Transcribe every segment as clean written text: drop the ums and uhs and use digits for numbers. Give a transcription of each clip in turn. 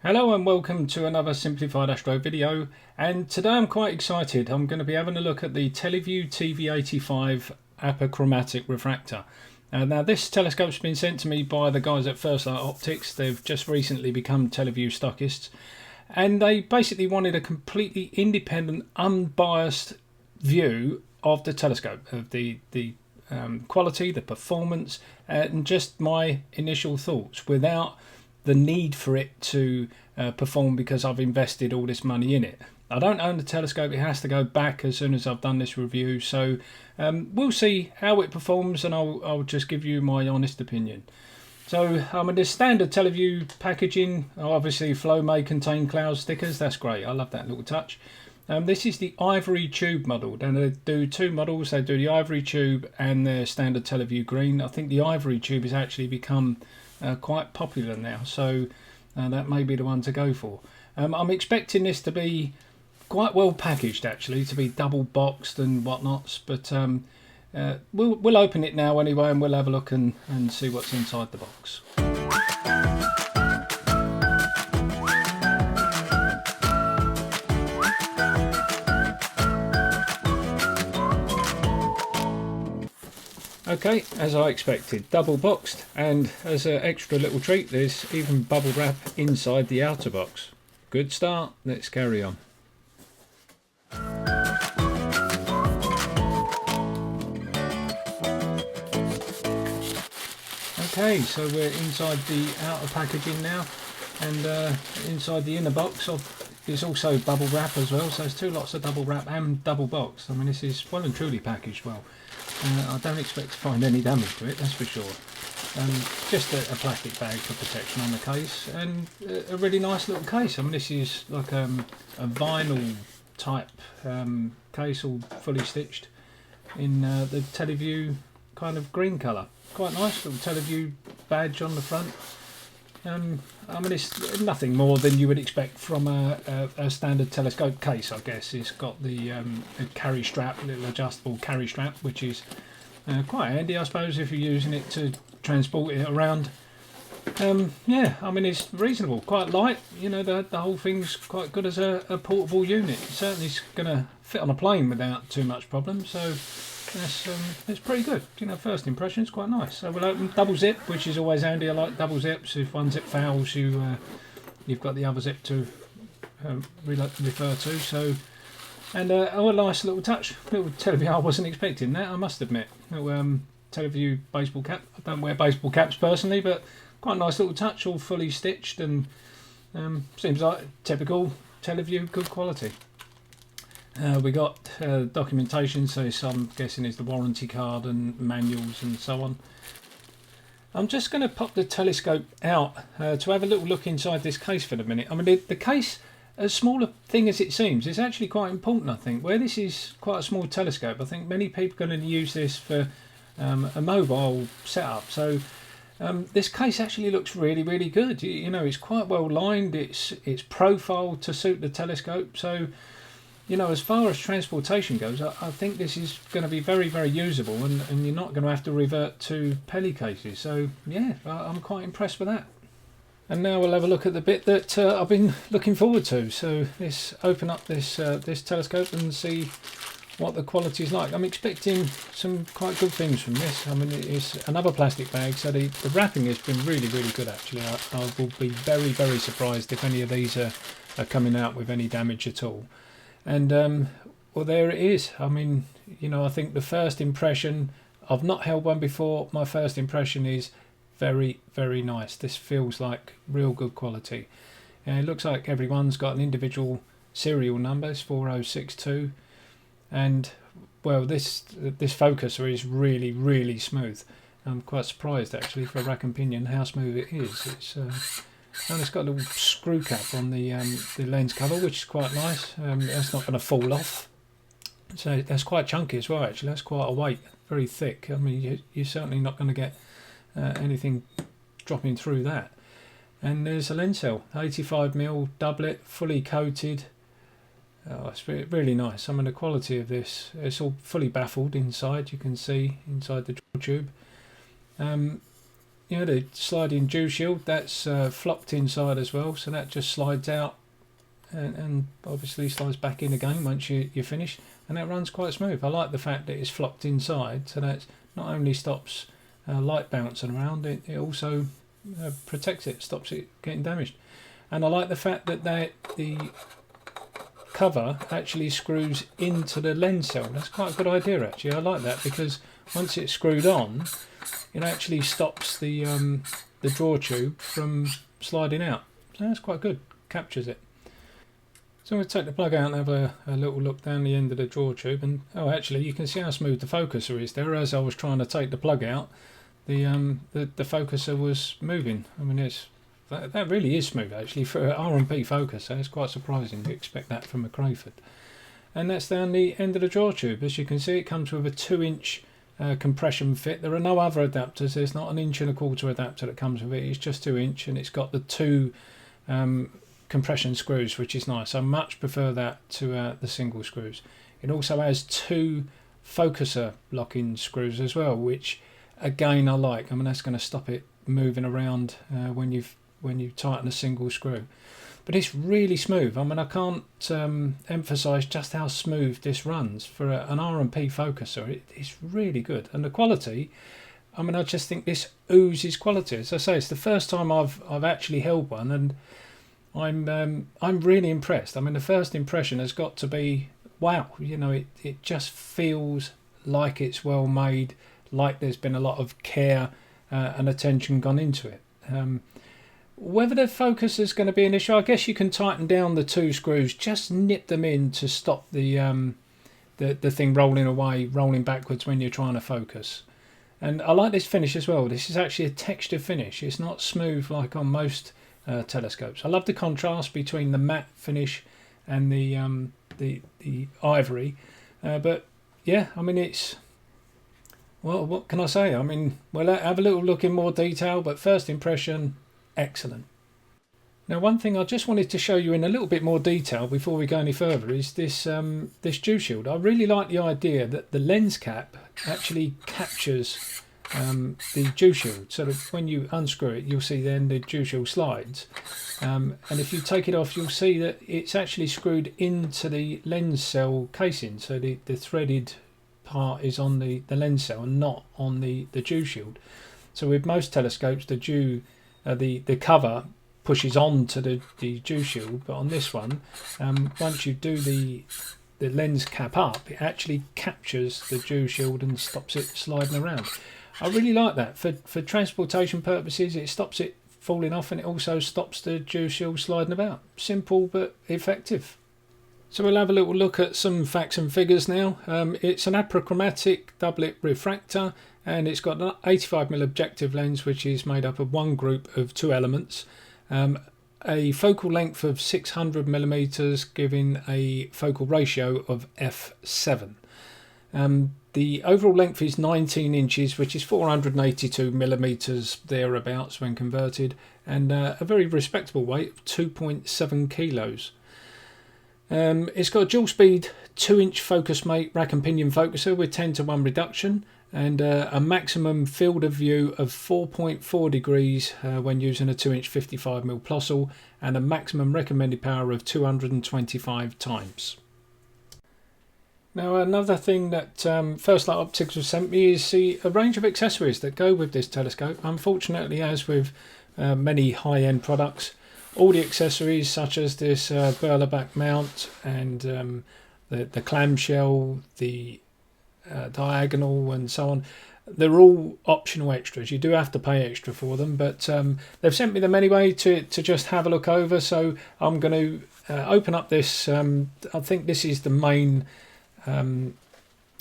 Hello and welcome to another Simplified Astro video, and today I'm quite excited. I'm going to be having a look at the TeleVue TV85 apochromatic refractor. Now this telescope's been sent to me by the guys at First Light Optics. They've just recently become TeleVue stockists, and they basically wanted a completely independent, unbiased view of the telescope, of the quality, the performance, and just my initial thoughts without the need for it to perform because I've invested all this money in it. I don't own the telescope, it has to go back as soon as I've done this review, so we'll see how it performs and I'll just give you my honest opinion. So in the standard TeleVue packaging, obviously Flow may contain cloud stickers, that's great, I love that little touch. This is the ivory tube model, and they do two models. They do the ivory tube and the standard TeleVue green. I think the ivory tube has actually become quite popular now, so that may be the one to go for. I'm expecting this to be quite well packaged, actually, to be double boxed and whatnots, but we'll open it now anyway and we'll have a look and see what's inside the box. Okay, as I expected, double boxed, and as an extra little treat there's even bubble wrap inside the outer box. Good start, let's carry on. Okay, so we're inside the outer packaging now, and inside the inner box is also bubble wrap as well, so there's two lots of double wrap and double box. I mean, this is well and truly packaged well. I don't expect to find any damage to it, that's for sure. Just a plastic bag for protection on the case, and a really nice little case. I mean, this is like a vinyl type case, all fully stitched in the TeleVue kind of green colour. Quite nice little TeleVue badge on the front. I mean, it's nothing more than you would expect from a standard telescope case, I guess. It's got the carry strap, little adjustable carry strap, which is quite handy, I suppose, if you're using it to transport it around. Yeah, I mean, it's reasonable, quite light. You know, the whole thing's quite good as a portable unit. Certainly it's going to fit on a plane without too much problem, so it's pretty good. You know, first impression is quite nice. So we'll open double zip, which is always handy. I like double zips. If one zip fails, you've got the other zip to refer to. So, and a nice little touch. Little TeleVue. I wasn't expecting that, I must admit. Little TeleVue baseball cap. I don't wear baseball caps personally, but quite a nice little touch, all fully stitched, and seems like typical TeleVue, good quality. We got documentation, so I'm guessing is the warranty card and manuals and so on. I'm just going to pop the telescope out to have a little look inside this case for a minute. I mean, the case, as small a thing as it seems, is actually quite important, I think. Where this is quite a small telescope, I think many people are going to use this for a mobile setup. So this case actually looks really, really good. You know, it's quite well lined. It's profiled to suit the telescope. So, you know, as far as transportation goes, I think this is going to be very, very usable, and you're not going to have to revert to Peli cases. So, yeah, I'm quite impressed with that. And now we'll have a look at the bit that I've been looking forward to. So let's open up this telescope and see what the quality is like. I'm expecting some quite good things from this. I mean, it's another plastic bag, so the wrapping has been really, really good, actually. I will be very, very surprised if any of these are coming out with any damage at all. And well, there it is. I mean, you know, I think the first impression, I've not held one before, my first impression is very, very nice. This feels like real good quality. And it looks like everyone's got an individual serial number, it's 4062, and well, this focuser is really, really smooth. I'm quite surprised, actually, for a rack and pinion how smooth it is. And it's got a little screw cap on the lens cover, which is quite nice. That's not going to fall off. So that's quite chunky as well, actually. That's quite a weight, very thick. I mean, you're certainly not going to get anything dropping through that. And there's a lens cell, 85mm doublet, fully coated. Oh, it's really nice. I mean, the quality of this, it's all fully baffled inside. You can see inside the tube. you know, the sliding dew shield, that's flopped inside as well, so that just slides out and obviously slides back in again once you're finished, and that runs quite smooth. I like the fact that it's flopped inside, so that not only stops light bouncing around, it also protects it, stops it getting damaged. And I like the fact that the cover actually screws into the lens cell. That's quite a good idea actually. I like that, because once it's screwed on, it actually stops the draw tube from sliding out. So that's quite good, captures it. So I'm going to take the plug out and have a little look down the end of the draw tube, and oh, actually you can see how smooth the focuser is there. As I was trying to take the plug out, the focuser was moving. I mean, that really is smooth actually for an R&P focuser. It's quite surprising to expect that from a Crayford. And that's down the end of the draw tube. As you can see, it comes with a 2-inch compression fit. There are no other adapters. There's not an 1.25" adapter that comes with it. It's just 2-inch, and it's got the 2 compression screws, which is nice. I much prefer that to the single screws. It also has 2 focuser locking screws as well, which again I like. I mean, that's going to stop it moving around when you tighten a single screw. But it's really smooth. I mean, I can't emphasize just how smooth this runs for an R&P focuser. It's really good, and the quality, I mean, I just think this oozes quality. As I say, it's the first time I've actually held one, and I'm really impressed. I mean, the first impression has got to be, wow, you know, it just feels like it's well made, like there's been a lot of care and attention gone into it. Whether the focus is going to be an issue, I guess you can tighten down the 2 screws, just nip them in to stop the thing rolling backwards when you're trying to focus. And I like this finish as well. This is actually a texture finish. It's not smooth like on most telescopes. I love the contrast between the matte finish and the ivory. But yeah, I mean, it's, well, what can I say? I mean, we'll have a little look in more detail, but first impression, excellent. Now, one thing I just wanted to show you in a little bit more detail before we go any further is this dew shield. I really like the idea that the lens cap actually captures the dew shield, so that when you unscrew it, you'll see then the dew shield slides, and if you take it off, you'll see that it's actually screwed into the lens cell casing, so the threaded part is on the lens cell and not on the dew shield. So with most telescopes, the cover pushes on to the dew shield, but on this one, once you do the lens cap up, it actually captures the dew shield and stops it sliding around. I really like that. For transportation purposes, it stops it falling off, and it also stops the dew shield sliding about. Simple but effective. So we'll have a little look at some facts and figures now. It's an apochromatic doublet refractor, and it's got an 85mm objective lens, which is made up of one group of 2 elements. A focal length of 600mm, giving a focal ratio of f7. The overall length is 19 inches, which is 482mm thereabouts when converted, and a very respectable weight of 2.7 kilos. It's got a dual speed 2-inch focus mate rack and pinion focuser with 10:1 reduction, and a maximum field of view of 4.4 degrees when using a 2-inch 55mm Plossl, and a maximum recommended power of 225 times. Now, another thing that First Light Optics have sent me is a range of accessories that go with this telescope. Unfortunately, as with many high-end products, all the accessories such as this Berlebach mount and the clamshell, the diagonal and so on, they're all optional extras. You do have to pay extra for them, but they've sent me them anyway to just have a look over. So I'm going to open up this, I think this is the main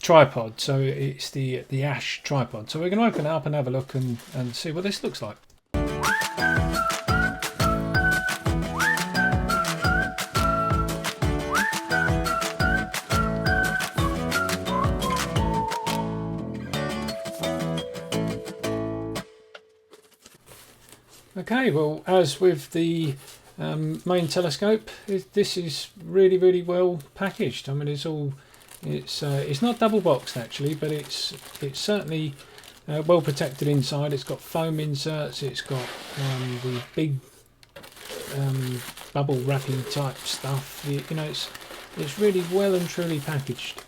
tripod, so it's the Ash tripod. So we're going to open it up and have a look and see what this looks like. Okay, well, as with the main telescope, this is really well packaged. I mean, it's not double boxed actually, but it's certainly well protected inside. It's got foam inserts, it's got the big bubble wrapping type stuff. You know, it's really well and truly packaged.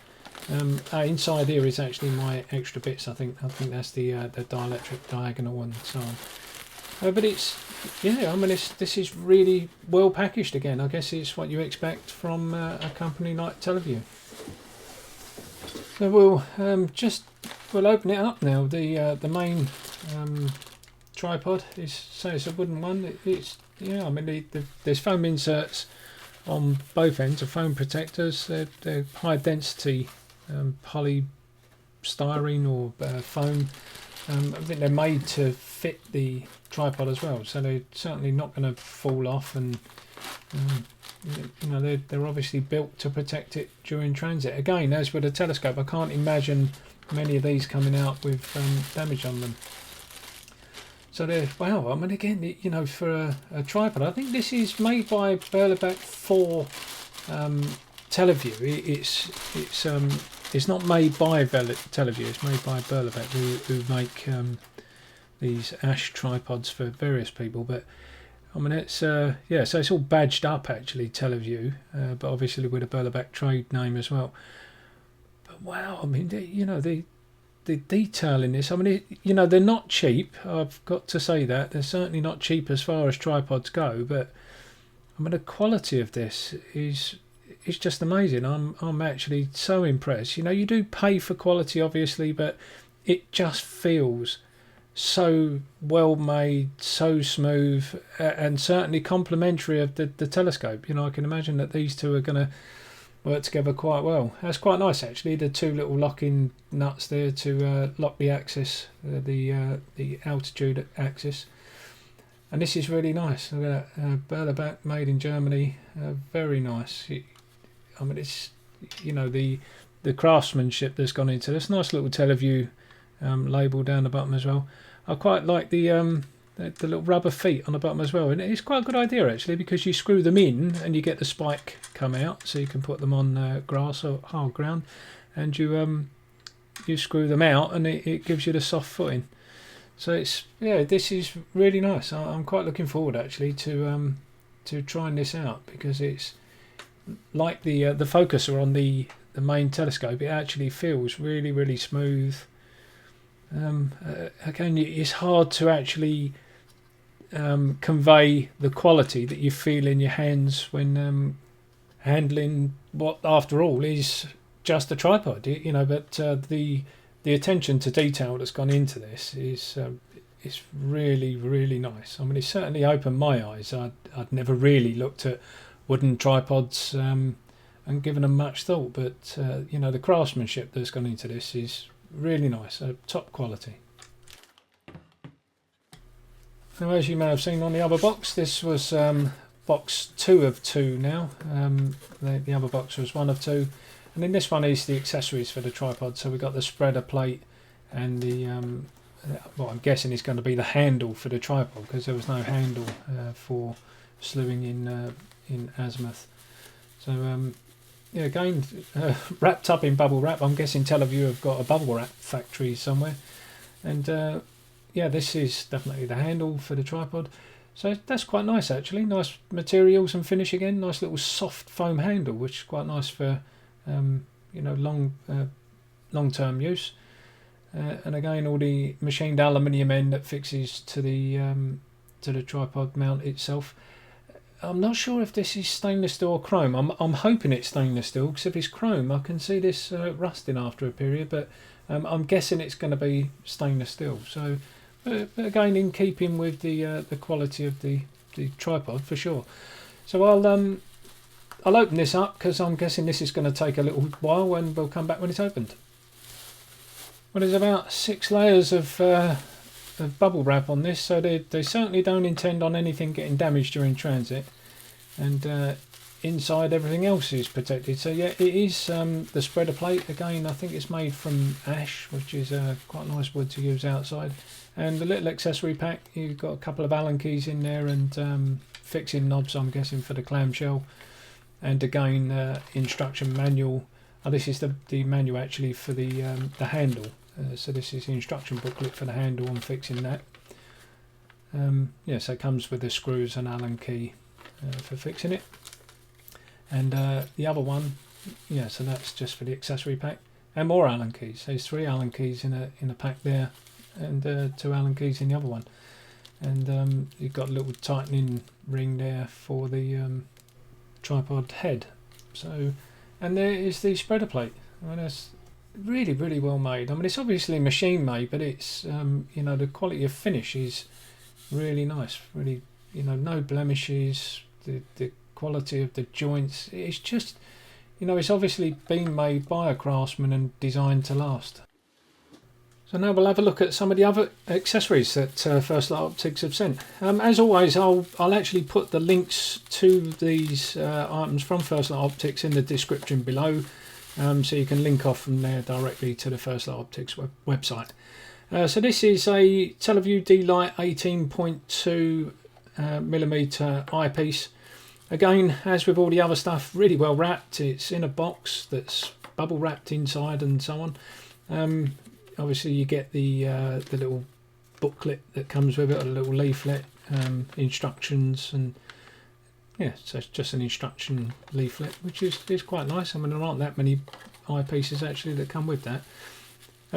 Inside here is actually my extra bits. I think that's the dielectric diagonal and so on. But it's, yeah, I mean, this is really well packaged again. I guess it's what you expect from a company like TeleVue. So we'll open it up now. The main tripod it's a wooden one. It's, yeah, I mean, there's foam inserts on both ends of foam protectors. They're high density polystyrene or foam. I think they're made to fit the tripod as well, so they're certainly not going to fall off, and you know, they're obviously built to protect it during transit. Again, as with a telescope, I can't imagine many of these coming out with damage on them. So they're, wow, I mean, again, you know, for a tripod, I think this is made by Berlebach for TeleVue. It's not made by TeleVue. It's made by Berlebach, who make these ash tripods for various people. But I mean, it's yeah, so it's all badged up actually, TeleVue, but obviously with a Berlebach trade name as well. But wow, I mean, you know, the detail in this, I mean, you know, they're not cheap. I've got to say that they're certainly not cheap as far as tripods go. But I mean, the quality of this is just amazing. I'm actually so impressed. You know, you do pay for quality obviously, but it just feels so well made, so smooth, and certainly complementary of the telescope. You know, I can imagine that these two are going to work together quite well. That's quite nice actually, the two little locking nuts there to lock the axis, the altitude axis. And this is really nice. Look at that, Berlebach, made in Germany. Very nice. I mean, it's, you know, the craftsmanship that's gone into this. Nice little TeleVue label down the bottom as well. I quite like the little rubber feet on the bottom as well, and it's quite a good idea actually, because you screw them in and you get the spike come out, so you can put them on grass or hard ground, and you screw them out and it gives you the soft footing. So it's, yeah, this is really nice. I'm quite looking forward actually to trying this out, because it's like the focuser on the main telescope. It actually feels really, really smooth. Again, it's hard to actually convey the quality that you feel in your hands when handling what after all is just a tripod, you know. But the attention to detail that's gone into this is really, really nice. I mean, it certainly opened my eyes. I'd never really looked at wooden tripods and given them much thought, but you know, the craftsmanship that's gone into this is really nice, top quality. Now, as you may have seen on the other box, this was box 2 of 2 now. The other box was 1 of 2, and in this one is the accessories for the tripod. So we've got the spreader plate and the well, I'm guessing it's going to be the handle for the tripod, because there was no handle for slewing in azimuth. So yeah, again, wrapped up in bubble wrap. I'm guessing TeleVue have got a bubble wrap factory somewhere. And yeah, this is definitely the handle for the tripod. So that's quite nice actually. Nice materials and finish again. Nice little soft foam handle, which is quite nice for you know, long-term use. And again, all the machined aluminium end that fixes to the tripod mount itself. I'm not sure if this is stainless steel or chrome. I'm hoping it's stainless steel, because if it's chrome I can see this rusting after a period, but I'm guessing it's going to be stainless steel. So but again, in keeping with the quality of the tripod for sure. So I'll open this up, because I'm guessing this is going to take a little while, and we'll come back when it's opened. Well, there's about 6 layers of bubble wrap on this, so they certainly don't intend on anything getting damaged during transit. And inside, everything else is protected. So yeah, it is the spreader plate. Again, I think it's made from ash, which is quite a nice wood to use outside. And the little accessory pack, you've got a couple of Allen keys in there, and fixing knobs, I'm guessing, for the clamshell. And again, instruction manual. This is the manual actually for the handle. So this is the instruction booklet for the handle and fixing that. Yeah, so it comes with the screws and Allen key for fixing it. And the other one, yeah, so that's just for the accessory pack. And more Allen keys. There's 3 Allen keys in a pack there, and 2 Allen keys in the other one. And you've got a little tightening ring there for the tripod head. So, and there is the spreader plate. I mean, that's really, really well made. I mean, it's obviously machine made, but it's you know, the quality of finish is really nice. Really, you know, no blemishes. The quality of the joints. It's just, you know, it's obviously been made by a craftsman and designed to last. So now we'll have a look at some of the other accessories that First Light Optics have sent. As always, I'll actually put the links to these items from First Light Optics in the description below, so you can link off from there directly to the First Light Optics website. So this is a TeleVue D-Lite 18.2 millimeter eyepiece. Again, as with all the other stuff, really well wrapped. It's in a box that's bubble wrapped inside and so on. Obviously you get the little booklet that comes with it, a little leaflet, instructions, and yeah, so it's just an instruction leaflet, which is quite nice. I mean, there aren't that many eyepieces actually that come with that.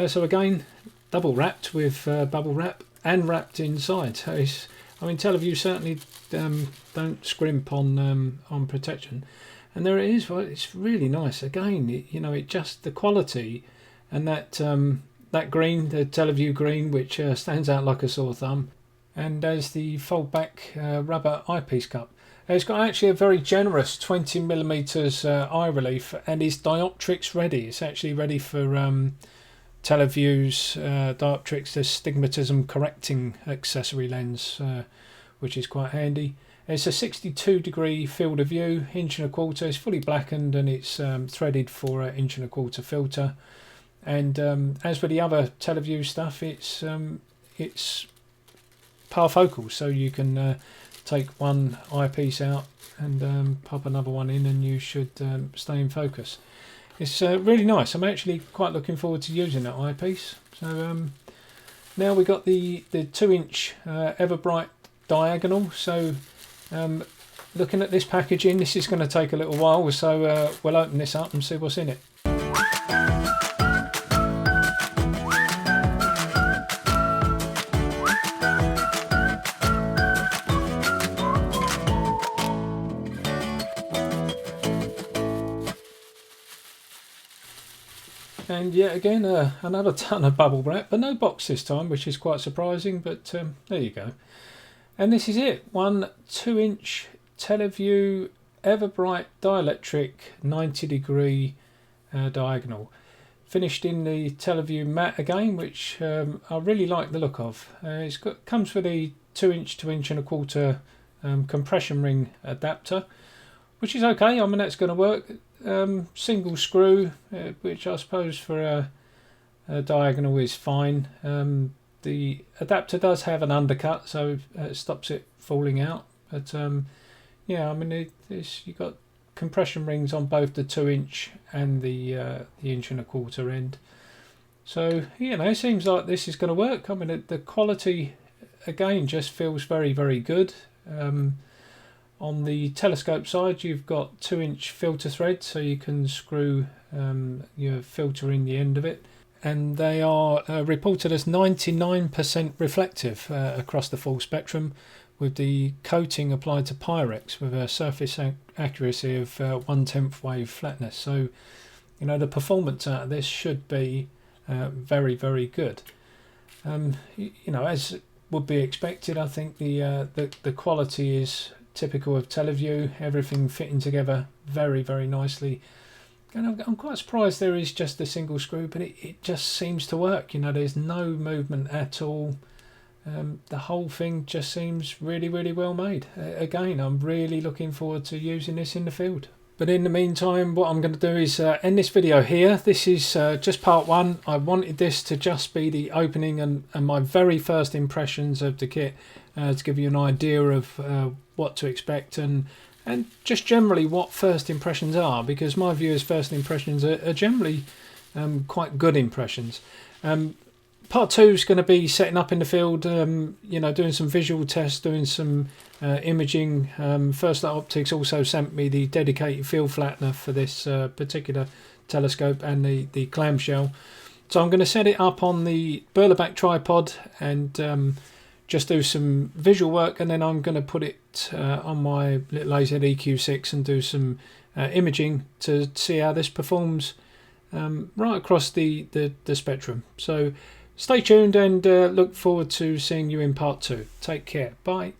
So again, double wrapped with bubble wrap and wrapped inside. So it's, I mean, TeleVue certainly don't scrimp on protection, and there it is. Well, it's really nice. Again, you know, it just, the quality and that that green, the TeleVue green, which stands out like a sore thumb, and as the fold back rubber eyepiece cup. It's got actually a very generous 20mm eye relief, and is dioptrics ready. It's actually ready for TeleVue's dioptrics, the stigmatism correcting accessory lens, which is quite handy. It's a 62° field of view, 1.25 inch. It's fully blackened, and it's threaded for an 1.25 inch filter. And as with the other TeleVue stuff, it's parfocal, so you can take one eyepiece out and pop another one in, and you should stay in focus. It's really nice. I'm actually quite looking forward to using that eyepiece. So now we got the 2-inch Everbright diagonal. So looking at this packaging, this is going to take a little while, so we'll open this up and see what's in it. And yet again, another ton of bubble wrap, but no box this time, which is quite surprising, but there you go. And this is it, one 2-inch TeleVue Everbright dielectric 90° diagonal. Finished in the TeleVue matte again, which I really like the look of. Comes with a 2-inch to 1.25 inch compression ring adapter, which is okay. I mean, that's going to work. Single screw, which I suppose for a diagonal is fine. The adapter does have an undercut, so it stops it falling out. But yeah, I mean, you've got compression rings on both the 2-inch and the 1.25 inch end. So, you know, it seems like this is going to work. I mean, the quality again just feels very, very good. On the telescope side, you've got 2-inch filter thread, so you can screw your filter in the end of it. And they are reported as 99% reflective across the full spectrum, with the coating applied to Pyrex with a surface accuracy of 1/10 wave flatness. So, you know, the performance out of this should be very, very good. You know, as would be expected, I think the quality is typical of TeleVue, everything fitting together very, very nicely. And I'm quite surprised there is just a single screw, but it just seems to work. You know, there's no movement at all. The whole thing just seems really, really well made. Again, I'm really looking forward to using this in the field. But in the meantime, what I'm going to do is end this video here. This is just part one. I wanted this to just be the opening and my very first impressions of the kit, to give you an idea of what to expect and just generally what first impressions are, because my viewers' first impressions are generally quite good impressions. Part 2 is going to be setting up in the field, you know, doing some visual tests, doing some imaging. First Light Optics also sent me the dedicated field flattener for this particular telescope and the clamshell. So I'm going to set it up on the Berlebach Tripod and just do some visual work, and then I'm going to put it on my little AZ EQ6 and do some imaging to see how this performs right across the spectrum. So stay tuned and look forward to seeing you in part 2. Take care. Bye.